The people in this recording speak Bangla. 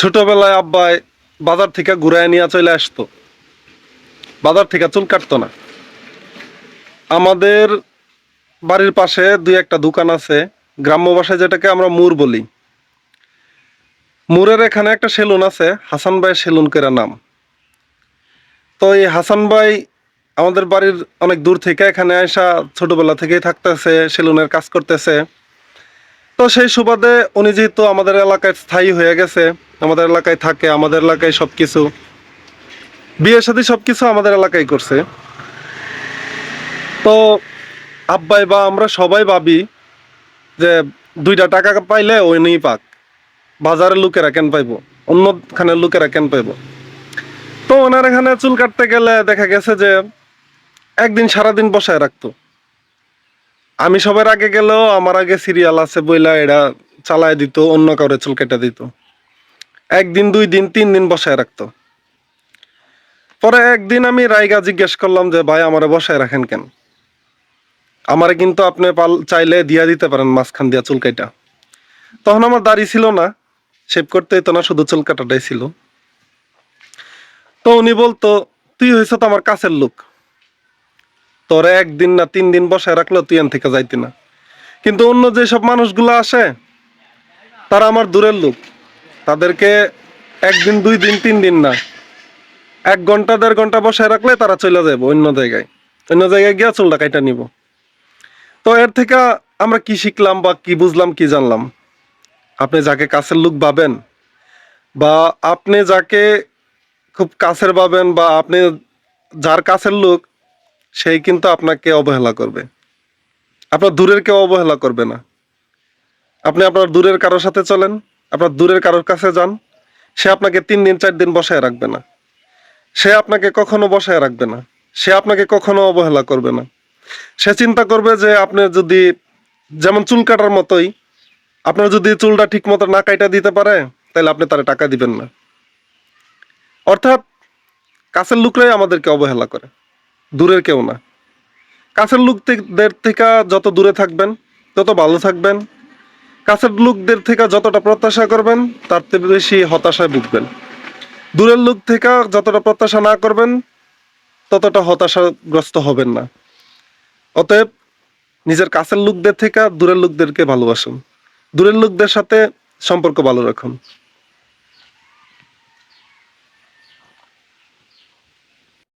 ছোটবেলায় আব্বাই বাজার থেকে ঘুরায় নিয়ে চলে আসতো, বাজার থেকে চুল কাটতো না। আমাদের বাড়ির পাশে দুই একটা দোকান আছে, গ্রাম্য ভাষায় যেটাকে আমরা মুর বলি। মুরের এখানে একটা সেলুন আছে, হাসান ভাই সেলুন করে নাম। তো এই হাসান ভাই আমাদের বাড়ির অনেক দূর থেকে এখানে আসা, ছোটবেলা থেকেই থাকতেছে, সেলুনের কাজ করতেছে। তো সেই সুবাদে উনি যেহেতু আমাদের এলাকায় স্থায়ী হয়ে গেছে, আমাদের এলাকায় থাকে, আমাদের এলাকায় সবকিছু, বিয়ে শাদী সবকিছু আমাদের এলাকায় করছে। তো আব্বাই বা আমরা সবাই ভাবি যে দুইটা টাকা পাইলে ওই নিয়ে পাক, বাজারের লোকেরা কেন পাইবো, অন্যখানের লোকেরা কেন পাইবো। তো ওনার এখানে চুল কাটতে গেলে দেখা গেছে যে একদিন সারাদিন বসায় রাখতো। আমি সবার আগে গেলেও আমার আগে সিরিয়াল আছে বইলা এরা চালায় দিত, অন্য কাউরে চুল কেটে দিত। একদিন, 2 দিন, 3 দিন বসায় রাখতো। পরে একদিন আমি রাইগা জিজ্ঞেস করলাম যে ভাই আমারে বসায় রাখেন কেন? আমারে কিন্তু আপনি চাইলে দিয়া দিতে পারেন মাঝখান দিয়া চুল কাটা। তখন আমার দাড়ি ছিল না, শেভ করতে হইতো না, শুধু চুল কাটাটাই ছিল। তো উনি বলতো, তুই হইছ তো আমার কাছের লোক, তোরে 1 দিন না 3 দিন বসায় রাখলো তুই এন থেকে যাইতি না। কিন্তু অন্য যেসব মানুষগুলো আসে তারা আমার দূরের লোক, তাদেরকে 1 দিন, 2 দিন, 3 দিন না, 1 ঘন্টা 1.5 ঘন্টা বসায় রাখলে তারা চলে যাবো অন্য জায়গায়, অন্য জায়গায় গিয়া চুলটা কাইটা নিব। তো এর থেকে আমরা কি শিখলাম বা কি বুঝলাম, কি জানলাম? আপনি যাকে কাছের লোক ভাবেন, বা আপনি যাকে খুব কাছের ভাবেন, বা আপনি যার কাছের লোক, সেই কিন্তু আপনাকে অবহেলা করবে। আপনার দূরের কেউ অবহেলা করবে না। আপনি আপনার দূরের কারোর সাথে চলেন, আপনার দূরের কারোর কাছে যান, সে আপনাকে 3 দিন 4 দিন বসায় রাখবে না। সে আপনাকে কখনো বসায় রাখবে না। সে আপনাকে কখনো অবহেলা করবে না। সে চিন্তা করবে যে আপনি যদি, যেমন চুল কাটার মতোই, আপনার যদি চুলটা ঠিক মতো না কাইটা দিতে পারে, তাহলে আপনি তারে টাকা দিবেন না। অর্থাৎ কাছের লোকরাই আমাদেরকে অবহেলা করে, দূরের কেউ না। কাছের লোকদের থেকে যত দূরে থাকবেন তত ভালো থাকবেন। কাছের লোকদের থেকে যতটা প্রত্যাশা করবেন তার থেকে বেশি হতাশায় ভুগবেন। দূরের লোক থেকে যতটা প্রত্যাশা না করবেন ততটা হতাশাগ্রস্ত হবেন না। অতএব নিজের কাছের লোকদের থেকে দূরের লোকদেরকে ভালোবাসুন, দূরের লোকদের সাথে সম্পর্ক ভালো রাখুন।